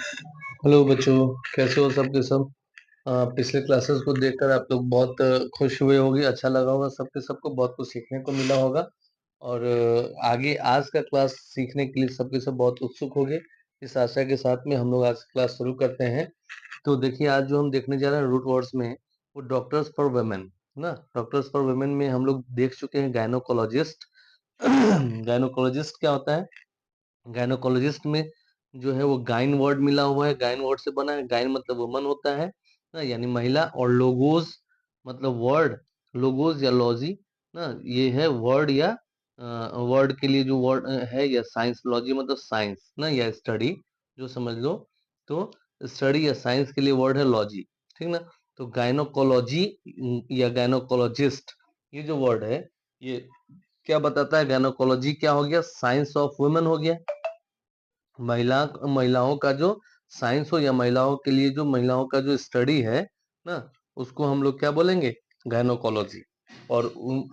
Hello बच्चों, कैसे हो सब के सब। पिछले क्लासेस को देखकर आप लोग बहुत खुश हुए होंगे, अच्छा लगा होगा सबके सबको, बहुत कुछ सीखने को मिला होगा। और आगे आज का क्लास सीखने के लिए सबके सब बहुत उत्सुक होंगे। इस आशा के साथ में हम लोग आज क्लास शुरू करते हैं। तो देखिए, आज जो हम देखने जा रहे हैं रूट वर्ड्स में, वो डॉक्टर्स फॉर वुमेन ना। डॉक्टर्स फॉर वुमेन में हम लोग देख चुके हैं गायनोकोलॉजिस्ट। गायनोकोलॉजिस्ट क्या होता है? गायनोकोलॉजिस्ट में जो है वो गाइन वर्ड मिला हुआ है, गाइन वर्ड से बना है। गाइन मतलब वुमन होता है ना, यानी महिला। और लोगोज मतलब वर्ड, लोगोज या लॉजी ना, ये है वर्ड या वर्ड के लिए जो वर्ड है, या साइंस। लॉजी मतलब साइंस ना, या स्टडी जो समझ लो। तो स्टडी या साइंस के लिए वर्ड है लॉजी, ठीक ना। तो गायनोकोलॉजी या गायनोकोलॉजिस्ट, ये जो वर्ड है, ये क्या बताता है? गायनोकोलॉजी क्या हो गया? साइंस ऑफ वुमेन हो गया। महिलाओं का जो साइंस हो, या महिलाओं के लिए जो महिलाओं का जो स्टडी है ना, उसको हम लोग क्या बोलेंगे? गायनोकोलॉजी। और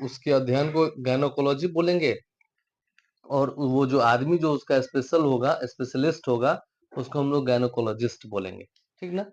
उसके अध्ययन को गायनोकोलॉजी बोलेंगे। और वो जो आदमी जो उसका स्पेशल होगा, स्पेशलिस्ट होगा, उसको हम लोग गायनोकोलॉजिस्ट बोलेंगे, ठीक ना।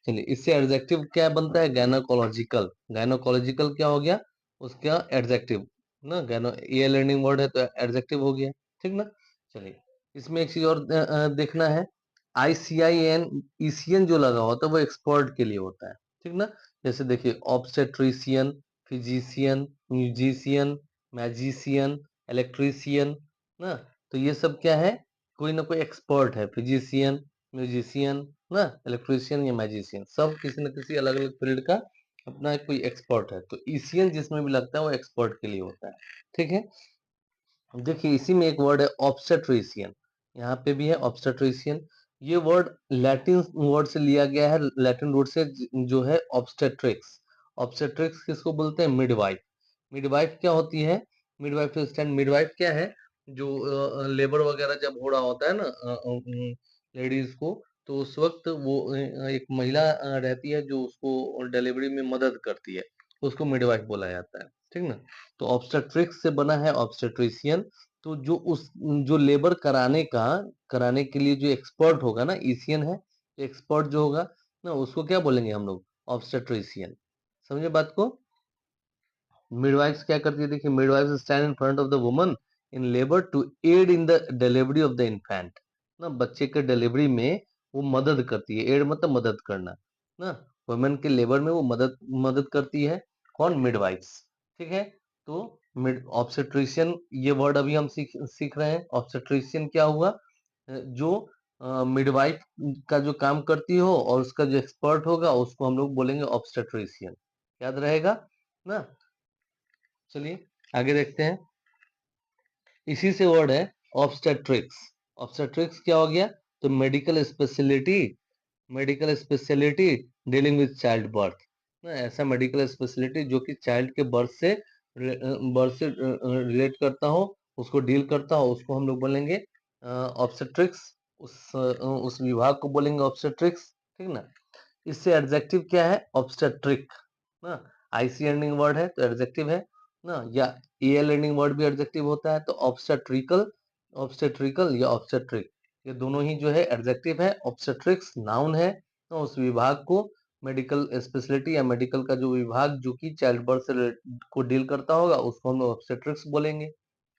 चलिए, इससे एडजेक्टिव क्या बनता है? गायनोकोलॉजिकल। गायनोकोलॉजिकल क्या हो गया? उसका एडजेक्टिव ना। गायनो ये लर्निंग वर्ड है तो एडजेक्टिव हो गया, ठीक ना। चलिए, इसमें एक चीज और देखना है। ICIN, ईसीएन जो लगा होता है वो एक्सपर्ट के लिए होता है, ठीक ना। जैसे देखिए, obstetrician, physician, musician, magician, electrician ना। तो ये सब क्या है? कोई ना कोई एक्सपर्ट है। फिजिशियन, म्यूजिशियन ना, इलेक्ट्रीशियन या मैजिशियन, सब किसी न किसी अलग अलग फील्ड का अपना एक कोई एक्सपर्ट है। तो ईसीएन जिसमें भी लगता है वो एक्सपर्ट के लिए होता है, ठीक है। देखिए, इसी में एक वर्ड है ऑब्स्टेट्रिशियन। यहाँ पे भी है ऑब्स्टेट्रिशियन। ये वर्ड लैटिन वर्ड से लिया गया है, लैटिन रूट से, जो है ऑब्स्टेट्रिक्स। ऑब्स्टेट्रिक्स किसको बोलते हैं? मिडवाइफ। मिडवाइफ क्या होती है? मिडवाइफ टू स्टैंड, मिडवाइफ क्या है? जो लेबर वगैरह जब हो रहा होता है ना लेडीज को, तो उस वक्त वो एक महिला रहती है जो उसको डिलीवरी में मदद करती है, उसको मिडवाइफ बोला जाता है, ठीक ना। तो ऑब्स्टेट्रिक्स से बना है ऑब्स्टेट्रिशियन। तो जो लेबर कराने के लिए जो एक्सपर्ट होगा ना, ईसीएन है। एक्सपर्ट जो होगा ना, उसको क्या बोलेंगे हम लोग? ऑब्स्टेट्रिशियन। समझे बात को? मिडवाइफ्स क्या करती है? देखिए, midwifes stand in front of the woman in labour to aid in the delivery of the infant ना। बच्चे के डिलीवरी में वो मदद करती है। एड मतलब मदद करना ना। वुमेन के लेबर में वो मदद मदद करती है। कौन? मिडवाइफ्स, ठीक है। तो मिड ऑब्स्टेट्रिशियन, ये वर्ड अभी हम सीख रहे हैं। ऑब्स्टेट्रिशियन क्या हुआ? जो मिडवाइफ का जो काम करती हो और उसका जो एक्सपर्ट होगा, उसको हम लोग बोलेंगे ऑब्स्टेट्रिशियन। याद रहेगा ना। चलिए, आगे देखते हैं। इसी से वर्ड है ऑब्स्टेट्रिक्स। ऑब्स्टेट्रिक्स क्या हो गया? तो medical speciality, medical speciality dealing with child birth ना। ऐसा मेडिकल स्पेशलिटी जो कि चाइल्ड के बर्थ से रिलेट करता हो, उसको डील करता हो, उसको हम लोग बोलेंगे ऑब्स्टेट्रिक्स। उस विभाग को बोलेंगे ऑब्स्टेट्रिक्स, ठीक ना। इससे एडजेक्टिव क्या है? ऑब्स्टेट्रिक ना। आईसी एंडिंग वर्ड है तो एडजेक्टिव है ना, या एल एंडिंग वर्ड भी एडजेक्टिव होता है। तो ऑब्स्टेट्रिकल, ऑब्स्टेट्रिकल या ऑब्स्टेट्रिक, ये दोनों ही जो है एडजेक्टिव है। ऑब्स्टेट्रिक्स नाउन है। तो उस विभाग को, मेडिकल स्पेशलिटी या मेडिकल का जो विभाग जो कि चाइल्ड बर्थ से को डील करता होगा, उसको हम लोग ऑब्स्टेट्रिक्स बोलेंगे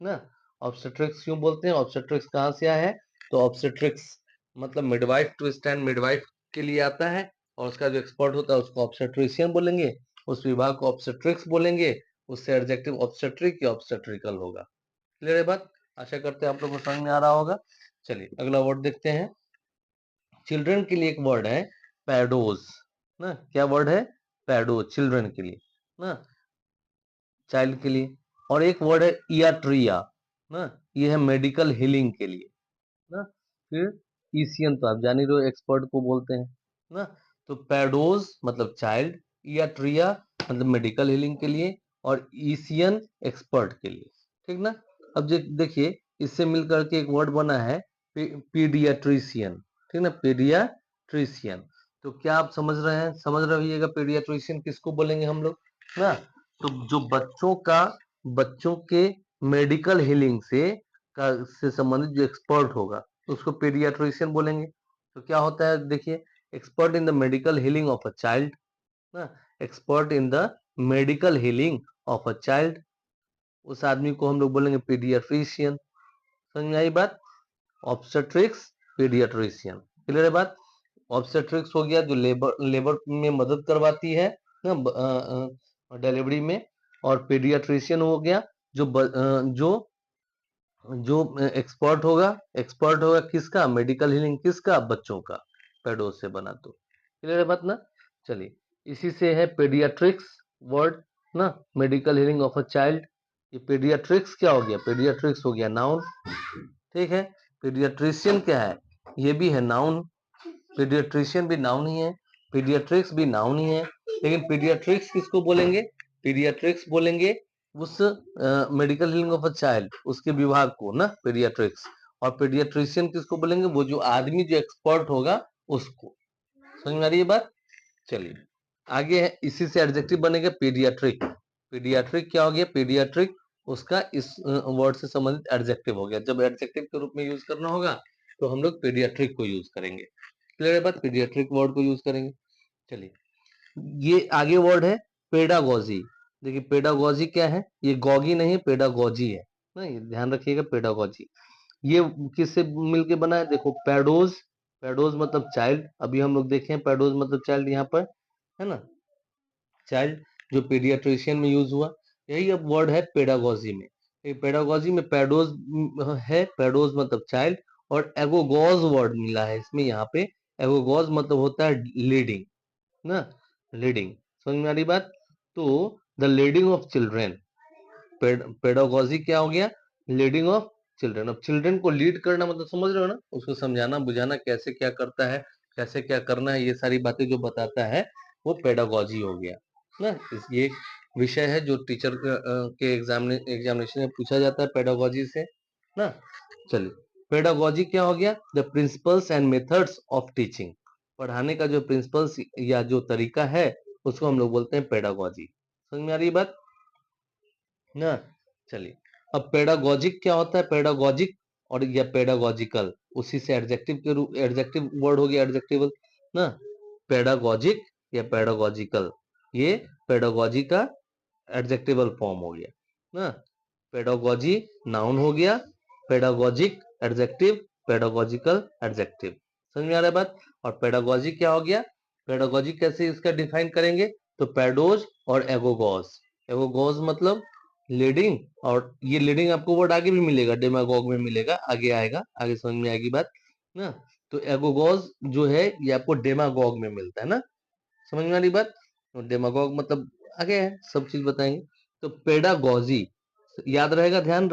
ना। ऑब्स्टेट्रिक्स क्यों बोलते हैं? ऑब्स्टेट्रिक्स कहाँ से आया है? तो ऑब्स्टेट्रिक्स मतलब मिडवाइफ टू स्टैंड, मिडवाइफ के लिए आता है। और उसका जो एक्सपर्ट होता है उसको ऑब्स्टेट्रिशियन बोलेंगे। उस विभाग को ऑब्स्टेट्रिक्स बोलेंगे। उससे एडजेक्टिव ऑब्स्टेट्रिक या ऑब्स्टेट्रिकल होगा। क्लियर है बात? आशा करते हैं आप लोगों को समझ में आ रहा होगा। चलिए, अगला वर्ड देखते हैं। चिल्ड्रन के लिए एक वर्ड है पैडोज ना। क्या वर्ड है? पैडोज, चिल्ड्रन के लिए ना, चाइल्ड के लिए। और एक वर्ड है इयाट्रिया ना, ये है मेडिकल हीलिंग के लिए ना। फिर ईसीएन तो आप जान ही रहे हो, एक्सपर्ट को बोलते हैं ना। तो पैडोज मतलब चाइल्ड, इयाट्रिया मतलब मेडिकल हीलिंग के लिए, और ईसीएन एक्सपर्ट के लिए, ठीक ना। अब देखिए, इससे मिलकर के एक वर्ड बना है पीडियाट्रिशियन, ठीक ना। पीडियाट्रिशियन। तो क्या आप समझ रहे हैं? समझ रहे होइएगा पीडियाट्रिशियन किसको बोलेंगे हम लोग ना। तो जो बच्चों के मेडिकल हीलिंग से संबंधित जो एक्सपर्ट होगा, उसको पीडियाट्रिशियन बोलेंगे। तो क्या होता है देखिए, expert in the medical healing of a child ना, expert in the medical healing of a child, उस आदमी को हम लोग बोलेंगे पीडियाट्रिशियन। समझ में आई बात? Obstetrics, paediatrician. क्लियर है बात? ऑब्स्टेट्रिक्स हो गया जो लेबर लेबर में मदद करवाती है ना डिलीवरी में, और पीडियाट्रिशियन हो गया जो जो जो एक्सपर्ट होगा किसका? मेडिकल हीलिंग किसका? बच्चों का, पेडोस से बना। तो क्लियर है बात ना? चलिए, इसी से है पेडियाट्रिक्स वर्ड ना, medical healing of a child. ये पेडियाट्रिक्स क्या हो गया? पेडियाट्रिक्स हो गया नाउन। ठीक है, पीडियाट्रिशियन क्या है? ये भी है नाउन। पीडियाट्रिशियन भी नाउन ही है, पीडियाट्रिक्स भी नाउन ही है। लेकिन पीडियाट्रिक्स किसको बोलेंगे? पीडियाट्रिक्स बोलेंगे उस medical healing of a child, उसके विभाग को ना, पीडियाट्रिक्स। और पीडियाट्रिशियन किसको बोलेंगे? वो जो आदमी जो एक्सपर्ट होगा उसको। समझ में आ रही है बात? चलिए आगे है, इसी से एडजेक्टिव बनेगा पीडियाट्रिक। पीडियाट्रिक क्या हो गया? पीडियाट्रिक उसका इस वर्ड से संबंधित एडजेक्टिव हो गया। जब एडजेक्टिव के रूप में यूज करना होगा तो हम लोग पीडियाट्रिक को यूज करेंगे। क्लियर है बात? पीडियाट्रिक वर्ड को यूज करेंगे। चलिए, ये आगे वर्ड है पेडागोजी। देखिए पेडागोजी क्या है? ये गॉगी नहीं, पेडागोजी है ना, ये ध्यान रखिएगा, पेडागोजी। ये किससे मिलके बना है? देखो, पेडोज, पेडोज मतलब चाइल्ड, अभी हम लोग देखें पेडोज मतलब चाइल्ड यहाँ पर, है ना, चाइल्ड, जो पीडियाट्रिशियन में यूज हुआ, यही अब वर्ड है पेडागोजी में। पेडागोजी में पेडोज है, पेडोज मतलब चाइल्ड, और एगोगोज वर्ड मिला है इसमें यहाँ पे। एगोगोज मतलब होता है लीडिंग ना, लीडिंग। समझ में आ रही बात? तो the leading of children, pedagogy क्या हो गया? Leading of children. अब चिल्ड्रन को लीड करना मतलब समझ रहे हो ना, उसको समझाना बुझाना, कैसे क्या करता है, कैसे क्या करना है, ये सारी बातें जो बताता है वो पेडागोजी हो गया ना। ये विषय है जो टीचर के एग्जामिनेशन में पूछा जाता है पेडागोजी से ना। चलिए, पेडागोजी क्या हो गया? The principles and methods of teaching, पढ़ाने का जो प्रिंसिपल्स या जो तरीका है उसको हम लोग बोलते हैं पेडागोजी। समझ में आ रही है बात ना? चलिए, अब पेडागोजिक क्या होता है? पेडागोजिक और या पेडागोजिकल, उसी से एडजेक्टिव के रूप, एडजेक्टिव वर्ड हो गया एडजेक्टिवल ना। पेडागोजिक या पेडागोजिकल, ये पेडागोजी का एडजेक्टिवल फॉर्म हो गया ना। पेडागोजी नाउन हो गया, पेडागोजिक एडजेक्टिव, पेडागोजिकल एडजेक्टिव। समझ में आ रहा है बात? और पेडागोजी क्या हो गया? पेडागोजी कैसे इसका डिफाइन करेंगे? तो पेडोज और एगोगोज। एगोगोज मतलब लीडिंग, और ये लीडिंग आपको वर्ड आगे भी मिलेगा, डेमागोग में मिलेगा, आगे आएगा, आगे समझ में आएगी बात ना। तो एगोगोज जो है ये आपको डेमागोग में मिलता है ना। समझ में आ रही बात? तो डेमागोग मतलब आगे है, सब चीज बताएंगे। तो पेडागोजी याद रहेगा, ध्यान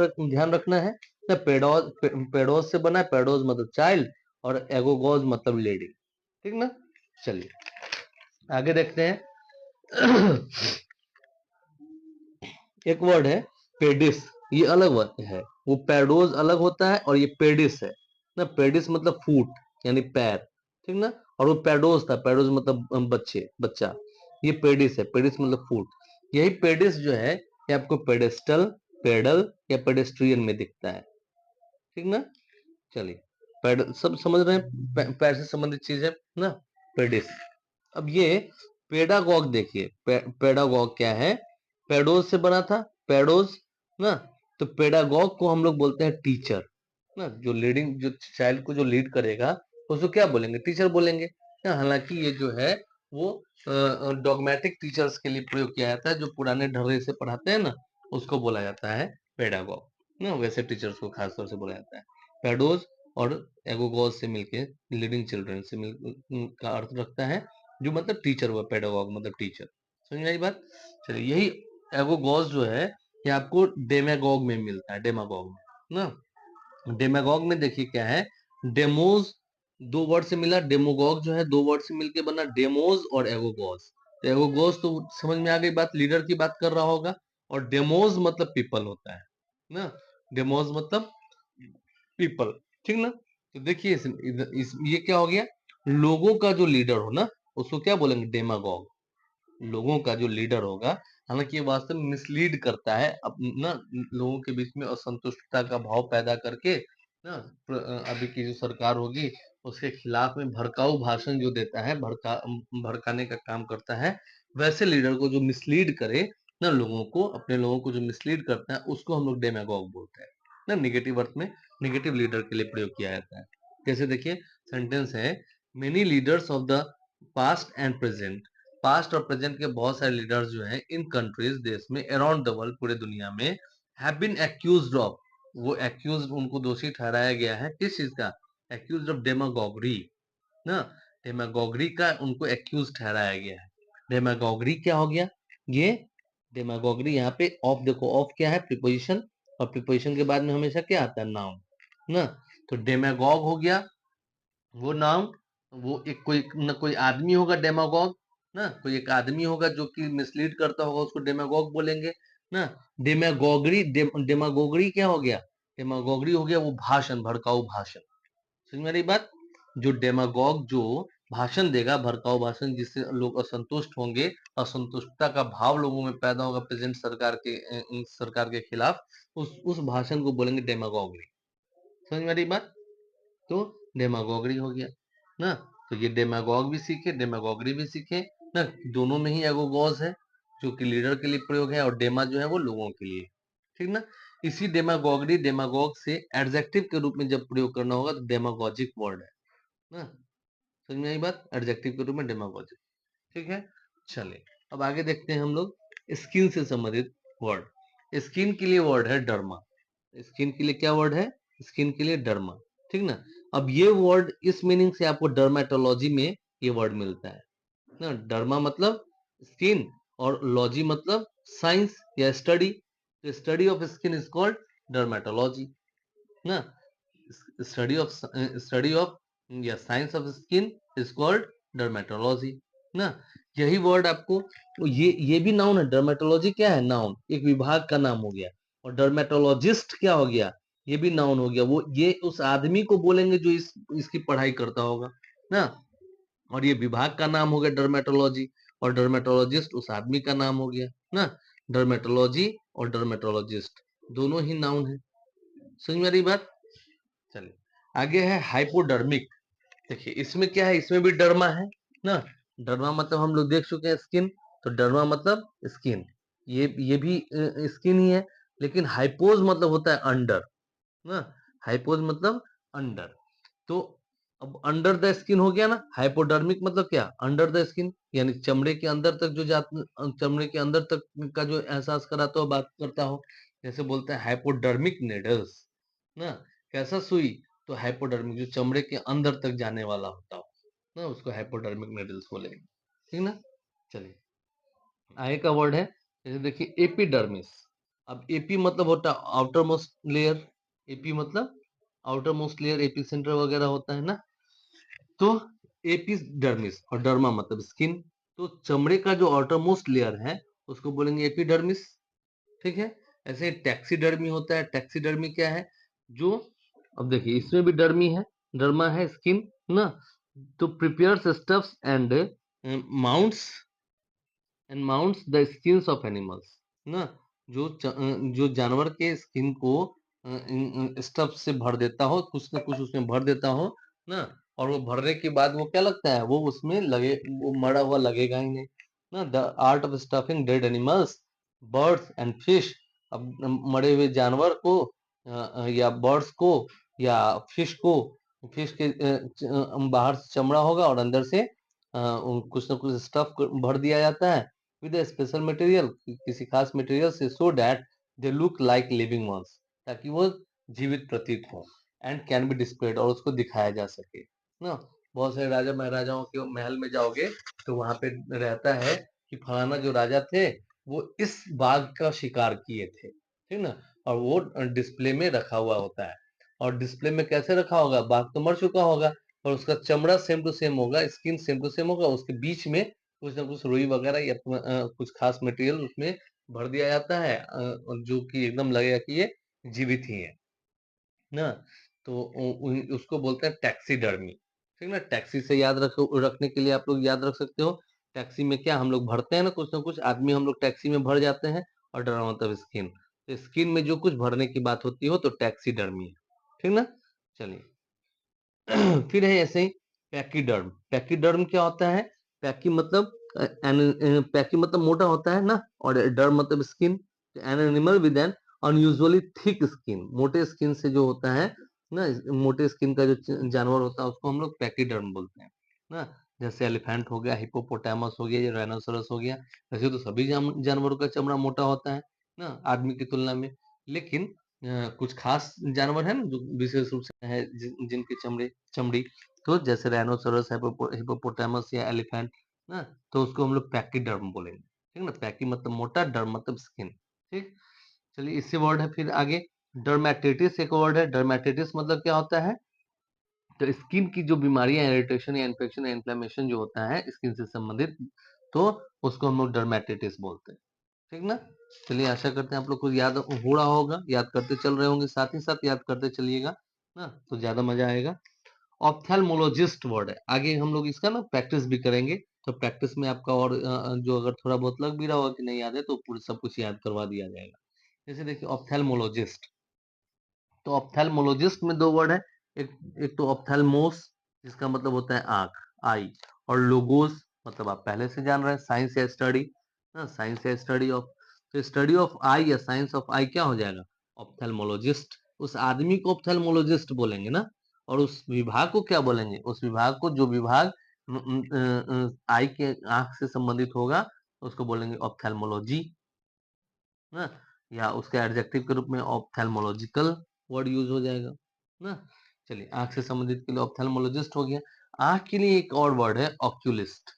रखना है ना। पेडोज पेडोज से बना है, पेडोज मतलब चाइल्ड, और एगोगोज मतलब लेडी। ठीक ना? चलिए आगे देखते हैं। एक वर्ड है पेडिस, ये अलग वर्ड है। वो पेडोज अलग होता है और ये पेडिस है ना। पेडिस मतलब फूट यानी पैर, ठीक ना। और वो पेडोज था, पेडोज मतलब बच्चा। ये पेडिस है, पेडिस मतलब फूट। यही पेडिस जो है ये आपको पेडेस्टल, पेडल या पेडेस्ट्रियन में दिखता है। ठीक ना? चलिए, पैडल सब समझ रहे हैं, पैर से संबंधित चीज है ना, पेडिस। अब ये पेडागॉग देखिए, पेडागॉग क्या है? पेडोज से बना था, पेडोज ना। तो पेडागॉग को हम लोग बोलते हैं टीचर ना, जो लीडिंग, जो चाइल्ड को जो लीड करेगा उसको क्या बोलेंगे? टीचर बोलेंगे ना। हालांकि ये जो है वो डॉगमेटिक टीचर्स के लिए प्रयोग किया जाता है, जो पुराने ढर्रे से पढ़ाते हैं ना, उसको बोला जाता है पेडागॉग ना। वैसे टीचर्स को खासतौर से बोला जाता है पेडोज, और एगोगोज से मिलके लीडिंग चिल्ड्रन से मिल का अर्थ रखता है, जो मतलब टीचर हुआ, पेडागॉग मतलब टीचर। समझ में आई बात? चलिए, यही एगोगोज जो है ये आपको डेमागोग में मिलता है, डेमागोग में ना। डेमागोग में देखिए क्या है, डेमोज दो वर्ड से मिला, डेमोगोग जो है दो वर्ड से मिलके बना, डेमोज और एगोगोज। तो एगोगोज तो समझ में आ गई बात, लीडर की बात कर रहा होगा, और डेमोज मतलब पीपल होता है ना। डेमोज मतलब पीपल, ठीक ना। तो देखिए ये क्या हो गया? लोगों का जो लीडर हो ना, उसको क्या बोलेंगे? डेमागोग। लोगों का जो लीडर होगा, हालांकि ये वास्तव में मिसलीड करता है ना, लोगों के बीच में असंतुष्टता का भाव पैदा करके ना। अभी की जो सरकार होगी उसके खिलाफ में भड़काऊ भाषण जो देता है, भड़काने का काम करता है, वैसे लीडर को जो मिसलीड करे ना लोगों को, अपने लोगों को जो मिसलीड करता है, उसको हम लोग डेमागोग बोलते हैं ना। निगेटिव अर्थ में निगेटिव लीडर के लिए प्रयोग किया जाता है। जैसे देखिए सेंटेंस है, many leaders of the past and present, past और प्रेजेंट के बहुत सारे लीडर्स जो हैं इन कंट्रीज, देश में, अराउंड द वर्ल्ड, पूरे दुनिया में, हैव बीन एक्यूज्ड ऑफ, वो एक्यूज, उनको दोषी ठहराया गया है किस चीज का, एक्यूज ऑफ डेमागोगरी ना, डेमागोगरी का उनको एक्यूज ठहराया गया है। डेमागोगरी क्या हो गया, ये डेमागोगरी, यहाँ पे ऑफ देखो, ऑफ क्या है, प्रीपोजिशन, और प्रीपोजिशन के बाद में हमेशा क्या आता है, नाउन ना। तो डेमागोग हो गया वो नाउन, वो एक कोई न कोई आदमी होगा डेमागोग ना, कोई एक आदमी होगा जो कि मिसलीड करता होगा, उसको डेमागोग बोलेंगे ना। डेमागोगरी क्या हो गया, डेमागोगरी हो गया वो भाषण, भड़काऊ भाषण। समझ में रही बात, जो डेमागोग जो भाषण देगा, भड़काऊ भाषण, जिससे लोग असंतुष्ट होंगे, असंतुष्टता का भाव लोगों में पैदा होगा प्रेजेंट सरकार के खिलाफ, उस भाषण को बोलेंगे डेमागोगरी। समझ में रही बात, तो डेमागोगरी हो गया ना। तो ये डेमागोग भी सीखे, डेमागोगरी भी सीखे ना, दोनों में ही एगोगॉज है, जो कि लीडर के लिए प्रयोग है, और डेमा जो है वो लोगों के लिए, ठीक ना। इसी डेमागोगरी, डेमागोग से एडजेक्टिव के रूप में जब प्रयोग करना होगा तो डेमागोजिक वर्ड है ना। समझ में आई बात, एडजेक्टिव के रूप में डेमागोजिक, ठीक है। चलिए अब आगे देखते हैं हम लोग स्किन से संबंधित वर्ड। स्किन के लिए वर्ड है डर्मा, स्किन के लिए क्या वर्ड है, स्किन के लिए डर्मा, ठीक ना। अब ये वर्ड इस मीनिंग से आपको डर्मेटोलॉजी में ये वर्ड मिलता है ना। डर्मा मतलब स्किन, और लॉजी मतलब साइंस या स्टडी, तो study of skin is called dermatology ना। स्टडी ऑफ या science of skin is called dermatology ना। यही वर्ड आपको, ये भी नाउन है, डर्मेटोलॉजी क्या है, नाउन, एक विभाग का नाम हो गया, और डर्मेटोलॉजिस्ट क्या हो गया, ये भी नाउन हो गया, वो ये उस आदमी को बोलेंगे जो इसकी पढ़ाई करता होगा ना। और ये विभाग का नाम हो गया डर्मेटोलॉजी, और डर्मेटोलॉजिस्ट उस आदमी का नाम हो गया ना। डर्मेटोलॉजी और डर्मेटोलॉजिस्ट दोनों ही नाउन है। समझ में आ रही बात, चलिए आगे है हाइपोडर्मिक। देखिए इसमें क्या है, इसमें भी डर्मा है ना। डर्मा मतलब हम लोग देख चुके हैं स्किन, तो डर्मा मतलब स्किन, ये भी स्किन ही है, लेकिन हाइपोज मतलब होता है अंडर ना। हाइपोज मतलब अंडर, तो अब अंडर द स्किन हो गया ना। हाइपोडर्मिक मतलब क्या, अंडर द स्किन, यानी चमड़े के अंदर तक जो चमड़े के अंदर तक का जो एहसास कराता हो, बात करता हो, जैसे बोलते हैं हाइपोडर्मिक नेडल्स ना। कैसा सुई, तो हाइपोडर्मिक, जो चमड़े के अंदर तक जाने वाला होता हो ना, उसको हाइपोडर्मिक नेडल्स बोलेंगे, ठीक ना। चलिए आगे का वर्ड है, जैसे देखिए एपिडर्मिस। अब एपी मतलब होता है आउटर मोस्ट लेयर, एपी मतलब outer most layer, AP centre वगैरह होता है ना। तो एपिडर्मिस, और डर्मा मतलब स्किन, तो चमड़े का जो आउटर मोस्ट लेयर है उसको बोलेंगे एपिडर्मिस, ठीक है। ऐसे टैक्सीडर्मी होता है, टैक्सीडर्मी क्या है, जो, अब देखिए इसमें भी डर्मी है, डर्मा है स्किन ना। तो prepares stuffs and mounts the skins of animals ना। जो जानवर के स्किन को स्टफ से भर देता हो, कुछ ना कुछ उसमें भर देता हो ना, और वो भरने के बाद वो क्या लगता है, वो उसमें लगे, वो मरा हुआ लगेगा ही नहीं ना। The art of stuffing dead animals, birds and fish. अब मरे हुए जानवर को या बर्ड्स को या फिश को, फिश के बाहर से चमड़ा होगा और अंदर से कुछ ना कुछ स्टफ भर दिया जाता है विद स्पेशल मटेरियल, किसी खास मटेरियल से, so that they look like living ones, ताकि वो जीवित प्रतीत हो, एंड कैन बी डिस्प्लेड, और उसको दिखाया जा सके ना। बहुत सारे राजा महाराजाओं के महल में जाओगे तो वहां पे रहता है कि फलाना जो राजा थे वो इस बाघ का शिकार किए थे, ठीक ना, और वो डिस्प्ले में रखा हुआ होता है। और डिस्प्ले में कैसे रखा होगा, बाघ तो मर चुका होगा, और उसका चमड़ा सेम टू सेम होगा, स्किन सेम टू सेम होगा, उसके बीच में कुछ ना कुछ रुई वगैरह या कुछ खास मटेरियल उसमें भर दिया जाता है, जो कि एकदम लगेगा कि ये जीवित ही है ना। तो उसको बोलते हैं टैक्सीडर्मी, ठीक ना। टैक्सी से याद रखने के लिए आप लोग याद रख सकते हो, टैक्सी में क्या हम लोग भरते हैं ना कुछ आदमी हम लोग टैक्सी में भर जाते हैं, और डरा मतलब स्किन, तो स्किन में जो कुछ भरने की बात होती हो तो टैक्सीडर्मी है, ठीक ना। चलिए फिर है ऐसे ही पैकीडर्म। पैकीडर्म क्या होता है? पैकी मतलब पैकी मतलब मोटा होता है ना, और डर्म मतलब skin. An animal with an unusually thick skin, मोटे स्किन से जो होता है ना, मोटे स्किन का जो जानवर होता है उसको हम लोग पैकीडर्म बोलते हैं ना। जैसे एलिफेंट हो गया, हिपोपोटामस हो गया, ये राइनोसोरस हो गया। वैसे तो सभी जानवरों का चमड़ा मोटा होता है ना आदमी की तुलना में, लेकिन कुछ खास जानवर है ना जो विशेष रूप से है जिनकी चमड़ी, तो जैसे राइनोसोरस, हिपोपोटामस या एलिफेंट ना, तो उसको हम लोग पैकीडर्म बोलेंगे। ठीक ना, पैकी मतलब मोटा, डर्म मतलब स्किन। ठीक, चलिए इससे वर्ड है फिर आगे डर्मेटाइटिस। एक वर्ड है डर्मेटाइटिस, मतलब क्या होता है? तो स्किन की जो बीमारियां, इरिटेशन या इन्फेक्शन या इन्फ्लेमेशन जो होता है स्किन से संबंधित, तो उसको हम लोग डर्मेटाइटिस बोलते हैं। ठीक ना, चलिए आशा करते हैं आप लोग को याद हो रहा होगा, याद करते चल रहे होंगे, साथ ही साथ याद करते चलिएगा ना, तो ज्यादा मजा आएगा। ऑप्थेल्मोलॉजिस्ट वर्ड है, आगे हम लोग इसका ना प्रैक्टिस भी करेंगे, तो प्रैक्टिस में आपका और जो अगर थोड़ा बहुत लग भी रहा होगा कि नहीं याद है, तो पूरे सब कुछ याद करवा दिया जाएगा। जैसे देखिए ऑप्थेल्मोलॉजिस्ट, तो ऑप्थेल्मोलॉजिस्ट में दो वर्ड है। एक एक तो ऑप्थेल्मोस, जिसका मतलब होता है आंख, आई, और लोगोस मतलब आप पहले से जान रहे हैं साइंस या स्टडी ना, साइंस या स्टडी ऑफ। तो स्टडी ऑफ आई या साइंस ऑफ आई क्या हो जाएगा? ऑप्थेल्मोलॉजिस्ट। उस आदमी को ऑप्थेल्मोलॉजिस्ट बोलेंगे ना, और उस विभाग को क्या बोलेंगे? उस विभाग को, जो विभाग आई के, आंख से संबंधित होगा, उसको बोलेंगे ऑप्थेल्मोलॉजी ना, या उसके एडजेक्टिव के रूप में ऑप्थेल्मोलॉजिकल वर्ड यूज हो जाएगा ना। चलिए आंख से संबंधित के लिए ऑप्थेल्मोलॉजिस्ट हो गया। आंख के लिए एक और वर्ड है ऑक्यूलिस्ट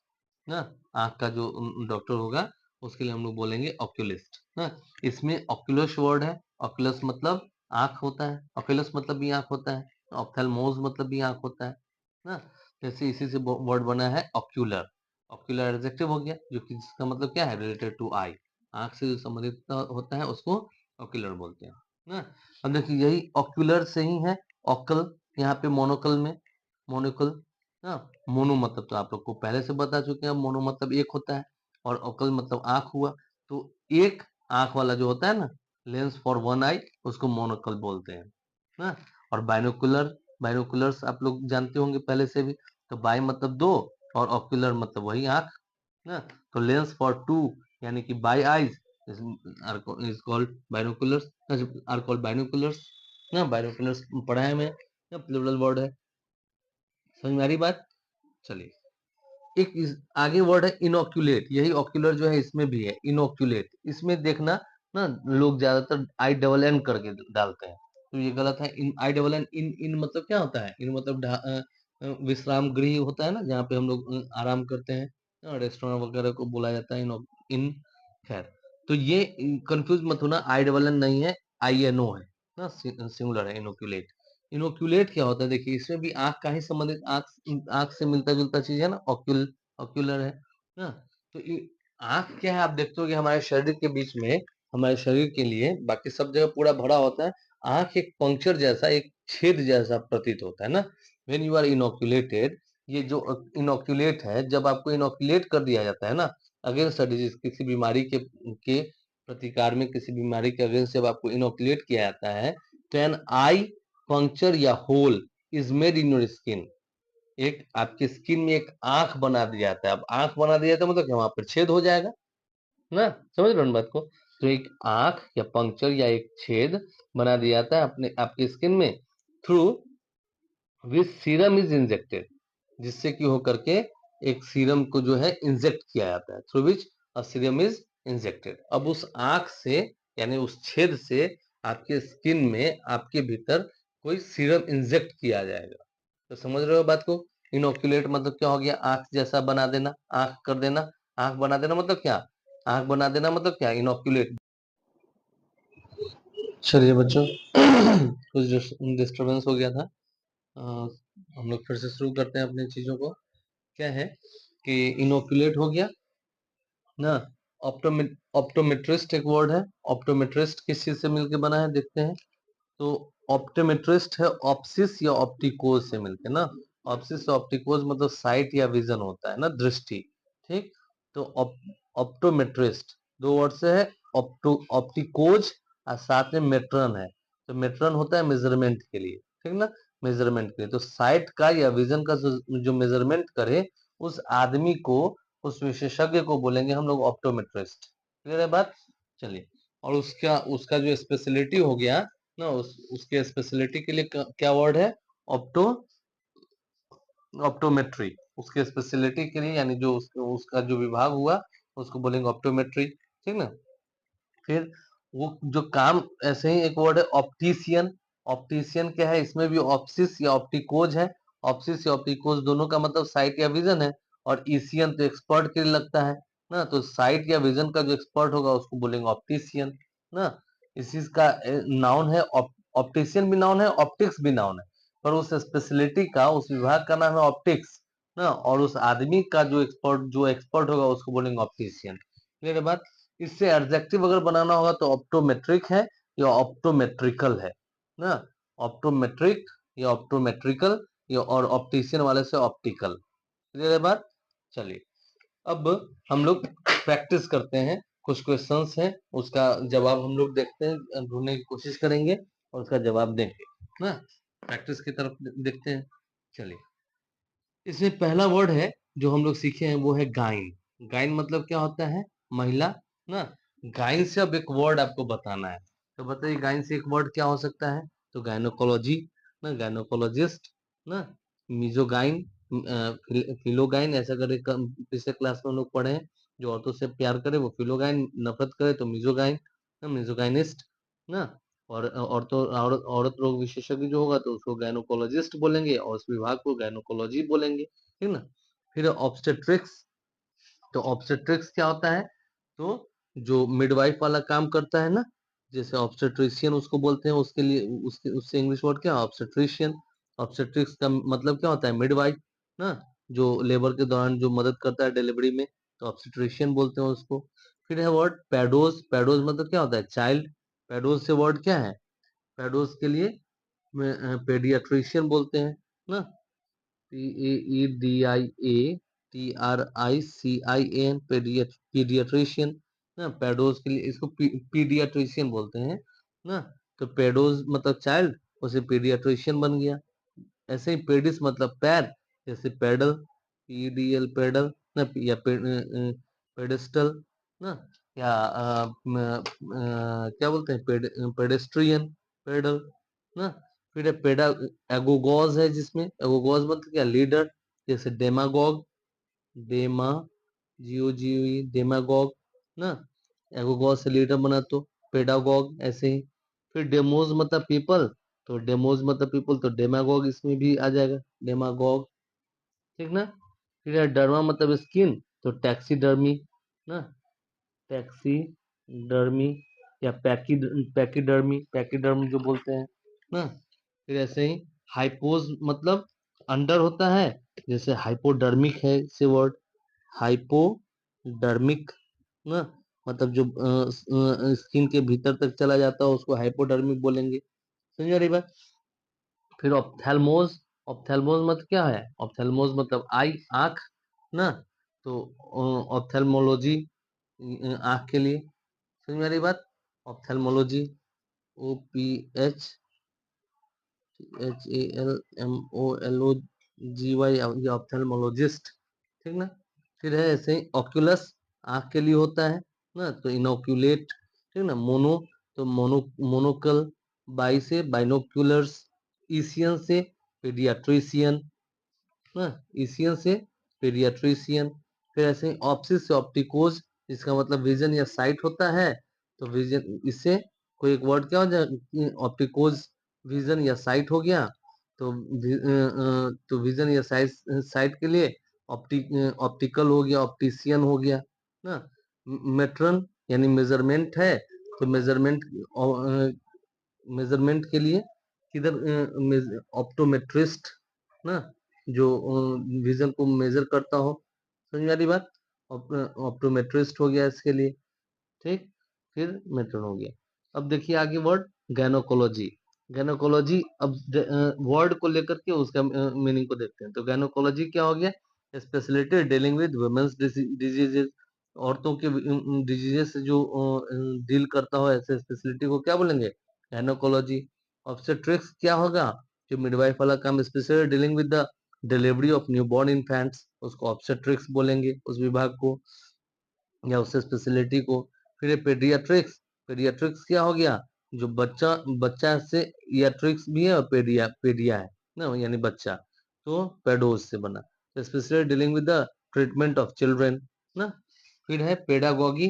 ना, आंख का जो डॉक्टर होगा उसके लिए हम लोग बोलेंगे ऑक्यूलिस्ट ना। इसमें ऑक्यूलस वर्ड है, ऑक्यूलस मतलब आंख होता है, ऑक्यूलस मतलब भी आंख होता है, ऑप्थेल्मोस मतलब भी आंख होता है ना। जैसे इसी से वर्ड बना है ऑक्यूलर। ऑक्यूलर एडजेक्टिव हो गया, जो कि जिसका मतलब क्या है? रिलेटेड टू आई, आंख से जो संबंधित होता है उसको ऑक्यूलर बोलते हैं ना। अब देखिए यही ऑक्यूलर से ही है ऑकल, यहाँ पे मोनोकल में, मोनोकल ना। मोनो मतलब तो आप लोग को पहले से बता चुके हैं, मोनो मतलब एक होता है, और ओकल मतलब आंख हुआ। तो एक आंख वाला जो होता है ना, लेंस फॉर वन आई, उसको मोनोकल बोलते हैं ना। और बाइनोकुलर, बाइनोकुलर्स आप लोग जानते होंगे पहले से भी, तो बाई मतलब दो, और ऑक्यूलर मतलब वही आंख ना। तो लेंस फॉर टू, यानी कि by eyes is called binoculars, are called binoculars ना। बाइनोकुलर्स पढ़ा है मैं, प्लूरल वर्ड है, समझ में आ रही बात? चलिए एक आगे वर्ड है इनोक्यूलेट, यही ऑक्यूलर जो है इसमें भी है इनोक्यूलेट। इसमें देखना ना, लोग ज्यादातर आई डबल एन करके डालते हैं, तो ये गलत है। इन आई डबल एन, इन इन मतलब क्या होता है? इन मतलब विश्राम गृह होता है ना, जहाँ पे हम लोग आराम करते हैं, रेस्टोरेंट वगैरह को बोला जाता है इन। खैर, तो ये कंफ्यूज मत होना, आई डबल एन नहीं है, आई एन ओ है ना, सिंगुलर है इनोक्यूलेट। इनोक्यूलेट क्या होता है? देखिए इसमें भी आंख का ही संबंधित, आंख आंख से मिलता जुलता चीज है ना, ऑक्यूलर है ना। तो आंख क्या है? आप देखते हो कि हमारे शरीर के बीच में, हमारे शरीर के लिए बाकी सब जगह पूरा भरा होता है, आंख एक पंक्चर जैसा, एक छेद जैसा प्रतीत होता है ना। व्हेन यू आर इनोक्यूलेटेड, ये जो इनोक्यूलेट है, जब आपको इनोक्यूलेट कर दिया जाता है ना, अगेंस्ट डिजीज, किसी बीमारी के प्रतिकार में, किसी बीमारी के अगेंस्ट जब आपको इनोक्यूलेट किया जाता है, तो एन आई पंक्चर या hole is made in your skin, एक आपके स्किन में एक आंख बना दिया जाता है। अब आंख बना दिया जाता है मतलब कि वहां पर छेद हो जाएगा ना, समझ रहे हो ना बात को? तो एक आंख या पंक्चर या एक छेद बना दिया जाता है अपने आपके स्किन में, through which serum is injected, जिससे कि हो करके एक सीरम को जो है इंजेक्ट किया जाता है, through which a serum is injected. अब उस आंख से, यानी उस छेद से आपके स्किन में, आपके भीतर कोई सीरम इंजेक्ट किया जाएगा। तो समझ रहे हो बात को? इनोक्यूलेट मतलब क्या हो गया? आंख जैसा बना देना, आंख कर देना। आंख बना देना मतलब क्या? आंख बना देना मतलब क्या? इनोक्यूलेट। चलिए बच्चों, कुछ डिस्टरबेंस हो गया था, अ, हम लोग फिर से शुरू करते हैं अपनी चीजों को। क्या है कि इनोक्यूलेट हो गया ना। ऑप्टोमेट्रिस्ट एक वर्ड है, ऑप्टोमेट्रिस्ट किस चीज से मिलके बना है देखते हैं। तो ऑप्टोमेट्रिस्ट है ऑप्सिस या ऑप्टिकोज से मिलके ना। ऑप्सिस या ऑप्टिकोज मतलब साइट या विजन होता है ना, दृष्टि। ठीक, तो ऑप्टोमेट्रिस्ट दो वर्ड से है, ऑप्टिकोज और साथ में मेट्रन है। तो मेट्रन होता है मेजरमेंट के लिए, ठीक ना। मेजरमेंट के लिए। तो साइट का या विजन का जो मेजरमेंट करे उस आदमी को, उस विशेषज्ञ को बोलेंगे हम लोग ऑप्टोमेट्रिस्ट। क्लियर है बात? चलिए, और उसका उसका जो स्पेशलिटी हो गया ना, उसके स्पेशलिटी के लिए क्या वर्ड है? Opto optometry. उसके स्पेशलिटी के लिए यानी जो उसका जो विभाग हुआ उसको बोलेंगे ऑप्टोमेट्री। ठीक ना? फिर वो जो काम, ऐसे ही एक वर्ड है ऑप्टिशियन। ऑप्टिशियन क्या है? इसमें भी ऑप्सिस या ऑप्टिकोज है। ऑप्सिस या ऑप्टिकोज दोनों का मतलब साइट या विजन है। और ईसियन तो एक्सपर्ट के लिए लगता है ना, तो साइट या विजन का जो एक्सपर्ट होगा उसको बोलेंगे ऑप्टिशियन ना। इसी का नाउन है। ऑप्टिशियन भी नाउन है, ऑप्टिक्स भी नाउन है, पर उस स्पेशलिटी का, उस विभाग का नाम है ऑप्टिक्स ना, और उस आदमी का जो एक्सपर्ट होगा उसको बोलेंगे ऑप्टिशियन। क्लियर है बात? इससे एडजेक्टिव अगर बनाना होगा तो ऑप्टोमेट्रिक है या ऑप्टोमेट्रिकल है ना। ऑप्टोमेट्रिक या ऑप्टोमेट्रिकल या, और ऑप्टिशियन वाले से ऑप्टिकल। क्लियर है बात? चलिए, अब हम लोग प्रैक्टिस करते हैं। कुछ क्वेश्चंस हैं, उसका जवाब हम लोग देखते हैं, ढूंढने की कोशिश करेंगे और उसका जवाब देंगे ना। प्रैक्टिस की तरफ देखते हैं। चलिए, इसमें पहला वर्ड है जो हम लोग सीखे हैं वो है गाइन। गाइन मतलब क्या होता है? महिला ना। गाइन से अब एक वर्ड आपको बताना है, तो बताइए गाइन से एक वर्ड क्या हो सकता है? तो गायनोकोलॉजी ना, गायनोकोलॉजिस्ट ना, मिजोगाइन, फिलोगाइन, ऐसा करके पिछले क्लास में हम लोग पढ़े हैं। जो औरतों से प्यार करे वो फिलोगाइन, नफरत करे तो मिजोगाइन ना, मिजोगाइनिस्ट ना। और औरत रोग विशेषज्ञ जो होगा तो उसको गायनोकोलॉजिस्ट बोलेंगे, और उस विभाग को गायनोकोलॉजी बोलेंगे। ठीक ना? फिर ऑब्स्टेट्रिक्स। तो ऑब्स्टेट्रिक्स क्या होता है? तो जो मिडवाइफ वाला काम करता है ना, जैसे ऑब्स्टेट्रिशियन उसको बोलते हैं, उसके लिए उसके उससे इंग्लिश वर्ड क्या है? ऑब्स्टेट्रिशियन। ऑब्स्टेट्रिक्स का मतलब क्या होता है? मिडवाइफ ना, जो लेबर के दौरान जो मदद करता है डिलीवरी में, तो ऑब्स्टेट्रिशियन बोलते हैं उसको। फिर है वर्ड पेडोज। पेडोज मतलब क्या होता है? चाइल्ड। पेडोज से वर्ड क्या है? पेडोज के लिए पेडियाट्रिशियन बोलते हैं ना। PAEDIATRICIAN, पीडियाट्रिशियन ना। पेडोज के लिए इसको पीडियाट्रिशियन बोलते हैं ना। तो पेडोज मतलब चाइल्ड, उसे पीडियाट्रिशियन बन गया। ऐसे ही पेडिस मतलब पैर, जैसे पेडल, PEDL पेडल ना, या पेडिस्टल ना, या क्या बोलते हैं? पेडेस्ट्रियन, पेडल ना। फिर पेडा एगोगॉज है, जिसमें एगोगॉज मतलब क्या? लीडर, जैसे डेमागॉग, डेमा GOGE, डेमागॉग ना। एगोगॉज से लीडर बना तो पेडागॉग, ऐसे ही। फिर डेमोज मतलब पीपल, तो डेमोज मतलब पीपल, तो डेमागॉग इसमें भी आ जाएगा, डेमागॉग। ठीक ना? फिर है डर्मा मतलब स्किन, तो टैक्सीडर्मी ना, टैक्सीडर्मी, या पैकीडर्मी, पैकीडर्मी जो बोलते हैं ना। फिर ऐसे ही हाइपोज मतलब अंडर होता है, जैसे हाइपोडर्मिक है से वर्ड, हाइपोडर्मिक ना, मतलब जो स्किन के भीतर तक चला जाता है उसको हाइपोडर्मिक बोलेंगे। समझ रही बात? फिर ऑप्थेल्मोज। ऑप्थेल्मोज मतलब क्या है? ऑप्थेल्मोज मतलब आई, आंख ना। तो ऑप्थेल्मोलॉजी आंख के लिए। समझ में आ रही बात? ऑप्थेल्मोलॉजी, OPHALMOLOGY, ये ऑप्थेल्मोलॉजिस्ट। ठीक ना? फिर है ऐसे ही ऑक्यूलस, आंख के लिए होता है ना, तो इनोक्यूलेट। ठीक ना? मोनो, तो मोनोकल। बाई से बाइनोक्यूलर्स। ईसियन से पीडियाट्रिशियन ना, ईसीएन से पीडियाट्रिशियन। फिर ऐसे ही ऑप्सिस से ऑप्टिकोज, जिसका मतलब विजन या साइट होता है, तो विजन, इससे कोई एक वर्ड क्या हो जाए? ऑप्टिकोज, विजन या साइट हो गया। तो तो विजन या साइट, साइट के लिए ऑप्टिकल हो गया, ऑप्टिशियन हो गया ना। मेट्रन यानी मेजरमेंट है, तो मेजरमेंट के लिए किधर? ऑप्टोमेट्रिस्ट ना, जो विजन को मेजर करता हो। समझ में आ रही बात? ऑप्टोमेट्रिस्ट हो गया इसके लिए। ठीक। फिर मेट्रन हो गया। अब देखिए आगे वर्ड गायनोकोलॉजी। गायनोकोलॉजी, अब वर्ड को लेकर के उसका मीनिंग को देखते हैं। तो गायनोकोलॉजी क्या हो गया? Speciality dealing with women's diseases. औरतों के डिजीजेस से जो डील करता हो, ऐसे स्पेशलिटी को क्या बोलेंगे? गायनोकोलॉजी। ऑब्स्टेट्रिक्स क्या होगा? जो मिडवाइफ वाला काम specially dealing with the delivery of newborn infants, उसको ऑब्स्टेट्रिक्स बोलेंगे उस विभाग को या उस स्पेशलिटी को। फिर ये पेडियाट्रिक्स, पेडियाट्रिक्स क्या हो गया, जो बच्चा बच्चा से याट्रिक्स भी है और पेडिया पेडिया है ना, यानी बच्चा, तो पेडोज से बना, तो specially dealing with the treatment of children ना। फिर है पेडागोगी,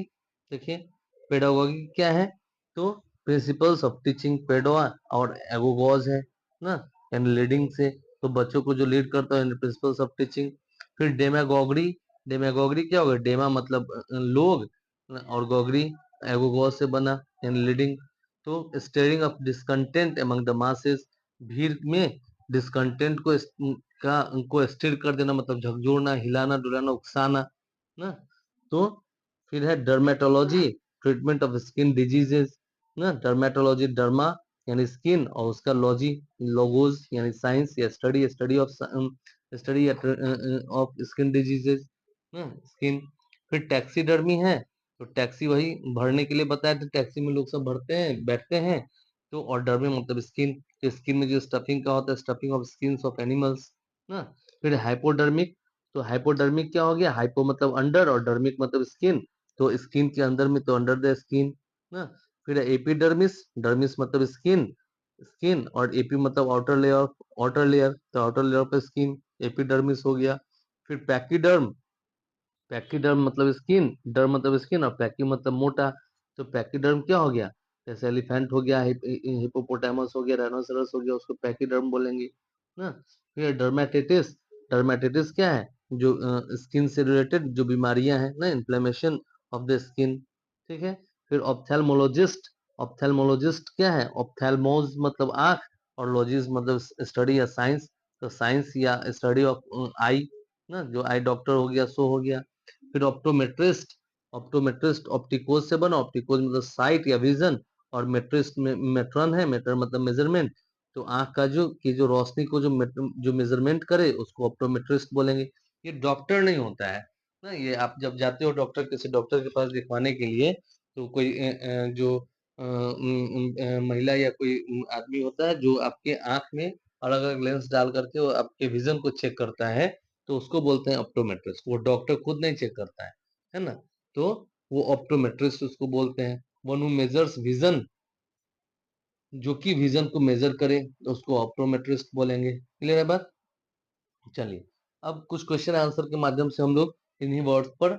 देखिए पेडागोगी क्या है, तो प्रिंसिपल्स ऑफ टीचिंग पेडोआ और एगोगोज है ना, यानी लीडिंग से, तो बच्चों को जो लीड करता है प्रिंसिपल्स ऑफ टीचिंग। फिर डेमागोगरी, डेमागोगरी क्या होगा, डेमा मतलब लोग, और गोगरी एगोगोज से बना, यानी लीडिंग, तो steering of discontent among the masses, भीड़ में डिसकंटेंट को का उनको स्थिर कर देना, मतलब झकझोरना, हिलाना डुलाना, उकसाना ना। तो फिर है dermatology, treatment of skin diseases ना, डर्मेटोलॉजी डर्मा यानी स्किन, और उसका लॉजी लोगोज यानी साइंस या study, study of study of skin diseases ना, स्किन। फिर टैक्सीडर्मी है, तो टैक्सी वही भरने के लिए बताया था, टैक्सी में लोग सब भरते हैं बैठते हैं, तो और डर्मी मतलब स्किन, तो स्किन में जो स्टफिंग का होता है, stuffing of skin of animals ना। फिर हाइपोडर्मिक, तो हाइपोडर्मिक क्या हो गया, हाइपो मतलब अंडर और डर्मिक मतलब स्किन, तो स्किन के अंदर में, तो अंडर द स्किन ना। फिर एपिडर्मिस, डर्मिस मतलब स्किन, स्किन और एपी मतलब आउटर लेयर, आउटर लेयर, तो आउटर लेयर पर स्किन, एपिडर्मिस हो गया। फिर पैकीडर्म, पैकीडर्म मतलब स्किन, डर्म मतलब स्किन और पैकी मतलब मोटा, तो पैकीडर्म क्या हो गया, जैसे एलिफेंट हो गया, हिपोपोटामस हो गया, राइनोसेरस हो गया, उसको पैकीडर्म बोलेंगे ना। फिर डर्मेटाइटिस, डर्मेटाइटिस क्या है, जो स्किन से रिलेटेड जो बीमारियां हैं ना, इन्फ्लेमेशन ऑफ द स्किन, ठीक है। फिर ऑप्थेल्मोलॉजिस्ट, ऑप्थेल्मोलॉजिस्ट क्या है, ऑप्थेल्मोज मतलब आंख, और लॉजिस्ट मतलब स्टडी या साइंस, तो साइंस या स्टडी ऑफ आई ना, जो आई डॉक्टर हो गया, सो हो गया। फिर ऑप्टोमेट्रिस्ट, ऑप्टोमेट्रिस्ट ऑप्टिकोज से बना, ऑप्टिकोज मतलब साइट या विजन, और मेट्रिस्ट में मेट्रन है, मेटर मतलब मेजरमेंट, तो आंख का जो की जो रोशनी को जो मेजरमेंट करे उसको ऑप्टोमेट्रिस्ट बोलेंगे। ये डॉक्टर नहीं होता है ना, ये आप जब जाते हो डॉक्टर, किसी डॉक्टर के पास दिखवाने के लिए, तो कोई जो महिला या कोई आदमी होता है जो आपके आंख में अलग अलग लेंस डाल करके वो आपके विजन को चेक करता है, तो उसको बोलते हैं ऑप्टोमेट्रिस्ट, वो डॉक्टर खुद नहीं चेक करता है ना, तो वो ऑप्टोमेट्रिस्ट उसको बोलते हैं। वन हु मेजर्स विजन, जो कि विजन को मेजर करे, तो उसको ऑप्टोमेट्रिस्ट बोलेंगे। क्लियर है बात, चलिए अब कुछ क्वेश्चन आंसर के माध्यम से हम लोग इन्हीं वर्ड्स पर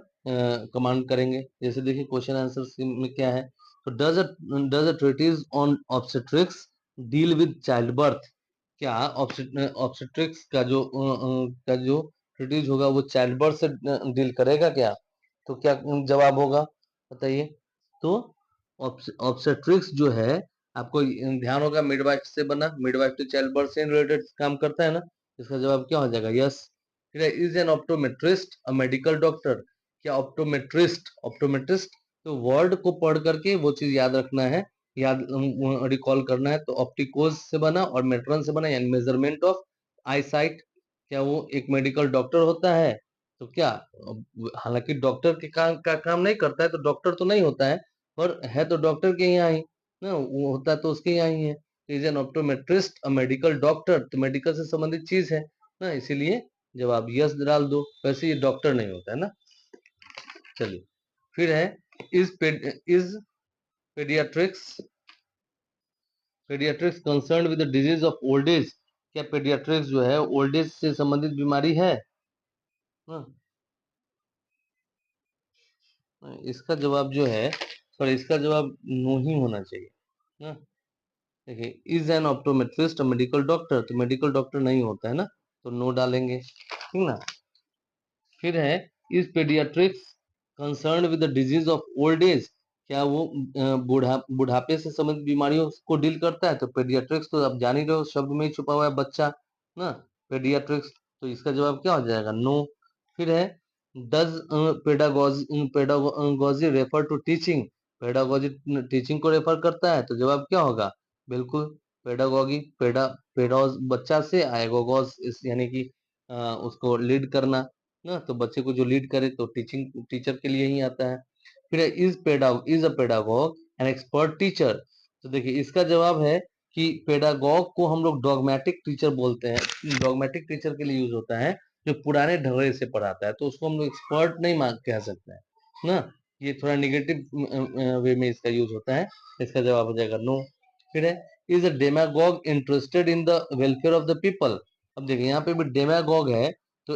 कमांड करेंगे। जैसे देखिए क्वेश्चन आंसर में क्या है, तो does a treatise on obstetrics deal with childbirth, क्या ऑब्स्टेट्रिक्स का जो ट्रीटीज होगा वो चाइल्ड बर्थ से डील करेगा क्या, तो क्या जवाब होगा बताइए। तो ऑब्स्टेट्रिक्स जो है, आपको ध्यान होगा मिडवाइफ से बना, मिडवाइफ तो चाइल्ड बर्थ से रिलेटेड काम करता है ना, इसका जवाब क्या हो जाएगा, यस। फिर is an optometrist a medical doctor, क्या ऑप्टोमेट्रिस्ट, ऑप्टोमेट्रिस्ट तो वर्ड को पढ़ करके वो चीज याद रखना है, याद रिकॉल करना है, तो ऑप्टिकोज से बना और मेट्रन से बना, यानी मेजरमेंट ऑफ आई साइट, क्या वो एक मेडिकल डॉक्टर होता है, तो क्या हालांकि डॉक्टर के काम का काम नहीं करता है, तो डॉक्टर तो नहीं होता है, पर है तो डॉक्टर के यहाँ ही ना, वो होता है तो उसके यहाँ ही है। Is an optometrist a medical doctor, तो मेडिकल से संबंधित चीज है ना, इसीलिए जवाब यस डाल दो, वैसे ये डॉक्टर नहीं होता है ना। चलिए फिर है is paediatrics, paediatrics concern with the disease of old age, क्या पेडियाट्रिक्स जो है ओल्ड एज से संबंधित बीमारी है ना? इसका जवाब जो है, सॉरी इसका जवाब नो ही होना चाहिए ना। देखिए is an optometrist medical doctor, तो मेडिकल डॉक्टर नहीं होता है ना, तो नो डालेंगे, ठीक ना। फिर है is paediatrics concern with the disease of old age, क्या वो बुढ़ापे से संबंधित बीमारियों को डील करता है, तो पेडियाट्रिक्स तो आप जान ही रहे हो, शब्द में ही छुपा हुआ है बच्चा ना, पेडियाट्रिक्स, तो इसका जवाब क्या हो जाएगा, नो। फिर है does pedagogy refer to teaching, pedagogy teaching को रेफर करता है, तो जवाब क्या होगा, बिल्कुल पेडागोगी, पेडोज बच्चा से, आएगोगोज यानी कि उसको लीड करना ना, तो बच्चे को जो लीड करे तो टीचिंग टीचर के लिए ही आता है। फिर is a pedagogue an expert teacher, तो देखिए इसका जवाब है कि पेडागॉग को हम लोग डॉगमेटिक टीचर बोलते हैं। डॉगमेटिक टीचर के लिए यूज होता है जो पुराने ढंग से पढ़ाता है, तो उसको हम लोग एक्सपर्ट नहीं मान कह सकते हैं ना। ये थोड़ा निगेटिव वे में इसका यूज होता है। इसका जवाब हो जाएगा नो। फिर है, is a demagogue interested in the welfare of the people. अब देखिए यहाँ पे भी डेमागॉग है, तो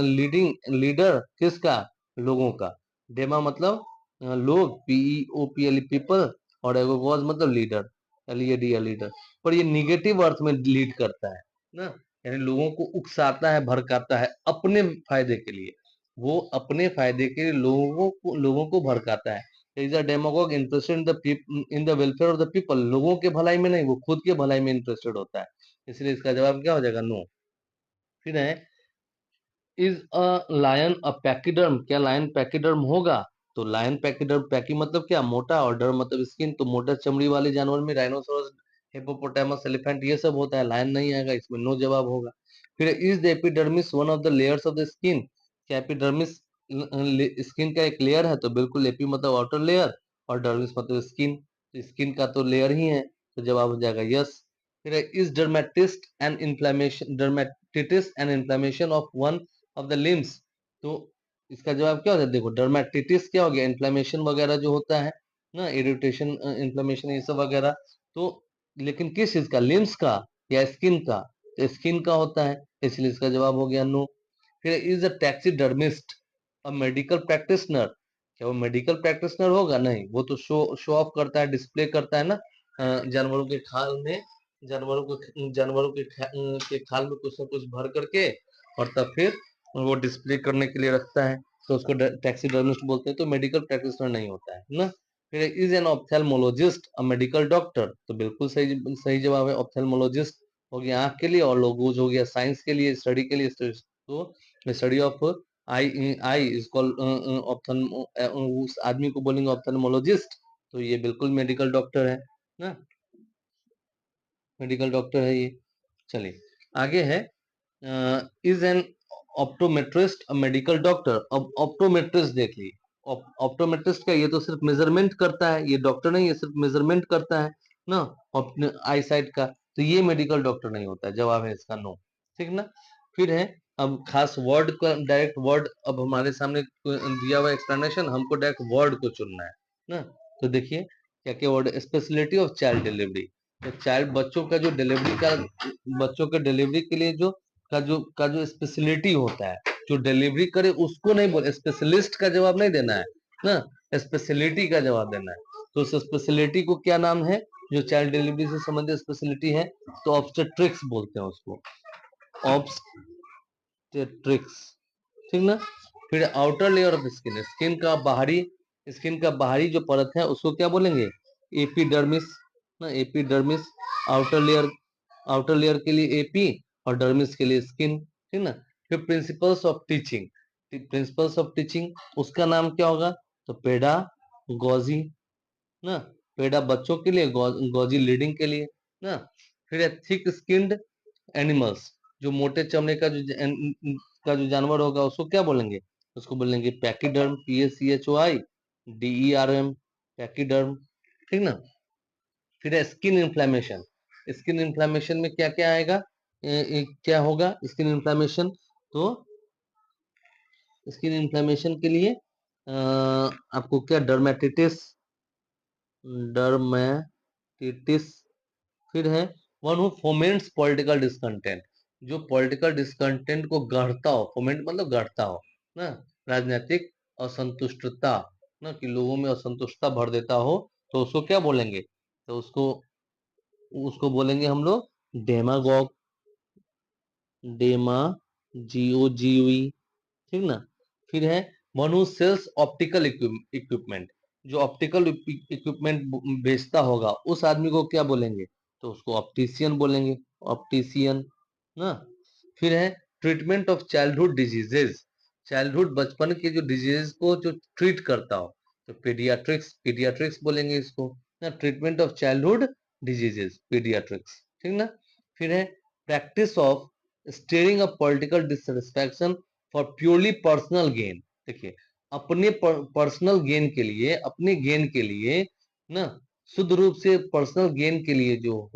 लीडिंग लीडर किसका? लोगों का। डेमा मतलब लोग, PEOPL पीपल, और एगोगॉज मतलब लीडर, LEAD लीडर। पर ये निगेटिव अर्थ में लीड करता है ना, यानी लोगों को उकसाता है, भड़काता है अपने फायदे के लिए। वो अपने फायदे के लिए लोगों को भड़काता है। Is a demagogue interested in the welfare of the people. लोगों के भलाई में नहीं, वो खुद के भलाई में इंटरेस्टेड होता है। इसलिए इसका जवाब क्या हो जाएगा? नो। फिर है, is a lion a pachyderm. क्या लायन पैकीडर्म होगा? तो लायन पैकीडर्म, पैकी मतलब क्या? मोटा, और डर्म मतलब स्किन, तो मोटा चमड़ी वाले जानवर में राइनोसोरस, हिप्पोपोटामस, एलिफेंट, ये सब होता है। लायन नहीं आएगा इसमें, नो जवाब होगा। फिर is the epidermis one of the layers of the skin. क्या एपिडर्मिस स्किन का एक लेयर है? तो बिल्कुल, एपी मतलब आउटर लेयर, और डर्मिस मतलब स्किन, तो स्किन का तो लेयर ही है, तो जवाब हो जाएगा यस। फिर is dermatitis and inflammation of one of the limbs. तो इसका जवाब क्या हो जाए? देखो, डर्मेटिटिस क्या हो गया? इन्फ्लेमेशन वगैरह जो होता है ना, इरिटेशन, इन्फ्लेमेशन, ये सब वगैरह। तो लेकिन किस चीज का? लिम्स का या स्किन का? तो स्किन का होता है, इसलिए इसका जवाब हो गया नो। फिर is a taxidermist a medical practitioner. क्या वो मेडिकल प्रैक्टिशनर होगा? नहीं, वो तो शो शो ऑफ करता है, डिस्प्ले करता है ना, जानवरों के खाल में, जानवरों के खाल में कुछ ना कुछ भर करके, और तब फिर वो डिस्प्ले करने के लिए रखता है, तो उसको टैक्सीडर्मिस्ट बोलते हैं। तो मेडिकल प्रैक्टिशनर नहीं होता है ना। फिर is an ophthalmologist a medical doctor. तो बिल्कुल सही सही जवाब है, ऑप्थेल्मोलॉजिस्ट हो गया आंख के लिए, और लोगोज हो गया साइंस के लिए, स्टडी के लिए। तो study of I I is called उस आदमी को बोलेंगे ऑप्थेल्मोलॉजिस्ट। तो ये बिल्कुल मेडिकल डॉक्टर है ना, मेडिकल डॉक्टर है ये। चलिए आगे है, is an optometrist a medical doctor. अब ऑप्टोमेट्रिस्ट देख लीजिए, ऑप्टोमेट्रिस्ट का, ये तो सिर्फ मेजरमेंट करता है, ये डॉक्टर नहीं, ये सिर्फ मेजरमेंट करता है ना, आई साइट का। तो ये मेडिकल डॉक्टर नहीं होता है, जवाब है इसका नो। ठीक ना। फिर है, अब खास वर्ड का, डायरेक्ट वर्ड, अब हमारे सामने दिया हुआ एक्सप्लेनेशन, हमको डायरेक्ट वर्ड को चुनना है ना। तो देखिए क्या क्या word, speciality of child delivery. तो चाइल्ड, बच्चों के डिलीवरी के लिए जो स्पेशलिटी होता है, जो डिलीवरी करे उसको नहीं बोले, स्पेशलिस्ट का जवाब नहीं देना है ना, स्पेशलिटी का जवाब देना है। तो उस स्पेशलिटी को क्या नाम है? जो चाइल्ड डिलीवरी से संबंधित स्पेशलिटी है, तो ऑब्स्टेट्रिक्स बोलते हैं उसको, ऑब्स्टेट्रिक्स। ठीक ना। फिर outer layer of skin, skin का बाहरी जो परत है उसको क्या बोलेंगे? एपिडर्मिस ना, epidermis. Outer layer, outer layer के लिए एपी, और डर्मिस के लिए स्किन। ठीक ना। फिर principles of teaching, principles of teaching उसका नाम क्या होगा? तो पेडा गॉजी ना, पेडा बच्चों के लिए, गॉजी लीडिंग के लिए ना। फिर थिक स्किन्ड एनिमल्स, जो मोटे चमड़े का जो जानवर होगा उसको क्या बोलेंगे? उसको बोलेंगे पैकीडर्म, PACHOI पैकीडर्म। ठीक ना। फिर है स्किन इन्फ्लेमेशन, स्किन इन्फ्लेमेशन में क्या क्या आएगा? क्या होगा स्किन इन्फ्लेमेशन? तो स्किन इन्फ्लेमेशन के लिए आपको क्या, डर्मेटिटिस। फिर है, वन हु फोमेंट्स पॉलिटिकल डिसकंटेंट, जो पॉलिटिकल डिसकंटेंट को गढ़ता हो, फोमेंट मतलब गढ़ता हो ना, राजनीतिक असंतुष्टता ना, कि लोगों में असंतुष्टता भर देता हो, तो उसको क्या बोलेंगे? तो उसको उसको बोलेंगे हम लोग डेमागॉग, डेमा, GOGUE। ठीक ना। फिर है, one who sells optical equipment, जो ऑप्टिकल इक्विपमेंट बेचता होगा, उस आदमी को क्या बोलेंगे? तो उसको ऑप्टिशियन बोलेंगे, ऑप्टिशियन ना। फिर है, treatment of childhood diseases, childhood बचपन के जो डिजीजेज को जो ट्रीट करता हो, तो पीडियाट्रिक्स, पीडियाट्रिक्स बोलेंगे इसको ना, treatment of childhood diseases, paediatrics. ठीक ना। फिर है, practice of steering a political dissatisfaction for purely personal gain. देखिए, अपने पर्सनल गेन के लिए, अपने गेन के लिए ना, शुद्ध रूप से पर्सनल गेन के लिए जो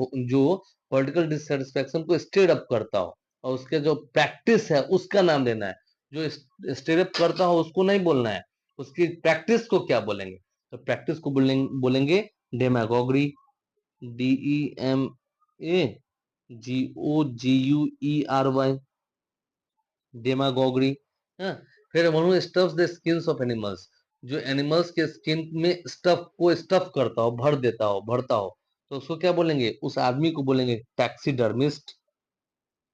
पॉलिटिकल डिससेटिस्फेक्शन को स्टेयर अप करता हो, और उसके जो प्रैक्टिस है उसका नाम लेना है। जो स्टेयर अप करता हो उसको नहीं बोलना है, उसकी प्रैक्टिस को क्या बोलेंगे? तो प्रैक्टिस को बोलेंगे डेमागोगरी, DEMAGOGUERY, डेमागोगरी। हाँ, फिर one stuffs the skins of animals, जो एनिमल्स के स्किन में स्टफ करता हो, भर देता हो, भरता हो, तो उसको क्या बोलेंगे? उस आदमी को बोलेंगे टैक्सीडर्मिस्ट,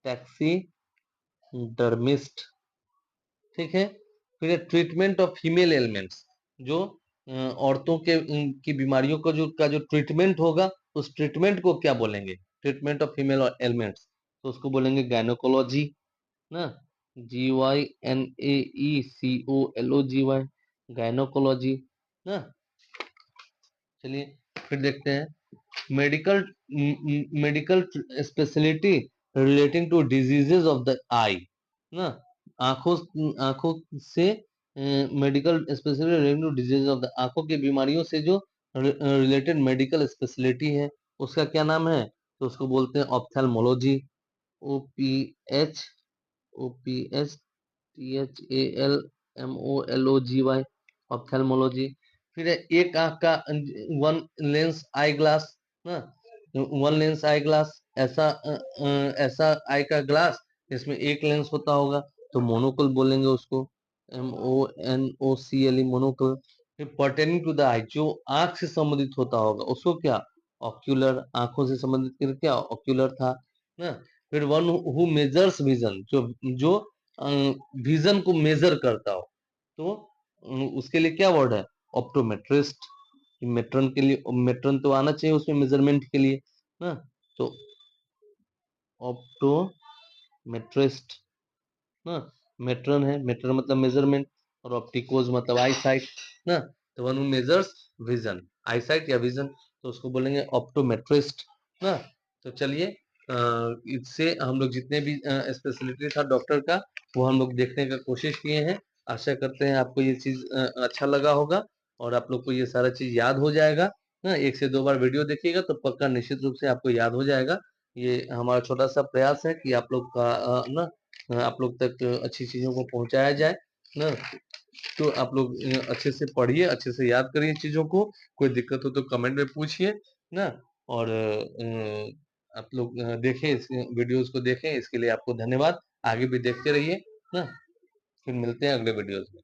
टैक्सीडर्मिस्ट। ठीक है। फिर ट्रीटमेंट ऑफ फीमेल एलिमेंट्स, जो औरतों की बीमारियों का जो ट्रीटमेंट होगा, उस ट्रीटमेंट को क्या बोलेंगे? ट्रीटमेंट ऑफ फीमेल एलिमेंट्स, तो उसको बोलेंगे गायनोकोलॉजी ना, GYNAECOLOGY, गायनोकोलॉजी ना। चलिए फिर देखते हैं medical medical speciality relating to diseases of the eye ना, आंखों आंखों से medical speciality relating to disease of the, आंखों की बीमारियों से जो रिलेटेड मेडिकल स्पेशलिटी है, उसका क्या नाम है? तो उसको बोलते हैं ऑप्थेल्मोलॉजी, OPH, OPHTHALMOLOGY, ऑप्थेल्मोलॉजी। फिर है एक आंख का वन लेंस आई ग्लास ना, वन लेंस आई ग्लास, ऐसा आई का ग्लास जिसमें एक लेंस होता होगा, तो मोनोकल बोलेंगे उसको, MONOCLE, मोनोकल। फिर पर्टेनिंग टू द आई, जो आंख से संबंधित होता होगा उसको क्या? ऑक्यूलर, आंखों से संबंधित क्या? ऑक्यूलर था ना। फिर वन हु मेजर्स विजन, जो विजन को मेजर करता हो, तो उसके लिए क्या वर्ड है? ऑप्टोमेट्रिस्ट। मेट्रन के लिए, मेट्रन तो आना चाहिए उसमें मेजरमेंट के लिए ना, तो ऑप्टोमेट्रिस्ट ना। मेट्रन है, मेट्रन मतलब मेजरमेंट, और ऑप्टिकोज मतलब आई साइट ना। तो वन मेजर्स विजन, आई साइट या विजन, तो उसको बोलेंगे ऑप्टोमेट्रिस्ट ना। तो चलिए इससे हम लोग जितने भी स्पेशलिटी था डॉक्टर का, वो हम लोग देखने का कोशिश किए हैं। आशा करते हैं आपको ये चीज अच्छा लगा होगा, और आप लोग को ये सारा चीज याद हो जाएगा ना। एक से दो बार वीडियो देखिएगा तो पक्का निश्चित रूप से आपको याद हो जाएगा। ये हमारा छोटा सा प्रयास है कि आप लोग का ना आप लोग तक अच्छी चीजों को पहुंचाया जाए ना। तो आप लोग अच्छे से पढ़िए, अच्छे से याद करिए चीजों को। कोई दिक्कत हो तो कमेंट में पूछिए ना। और आप लोग देखें, इस वीडियोस को देखें, इसके लिए आपको धन्यवाद। आगे भी देखते रहिए ना। फिर मिलते हैं अगले वीडियोस में।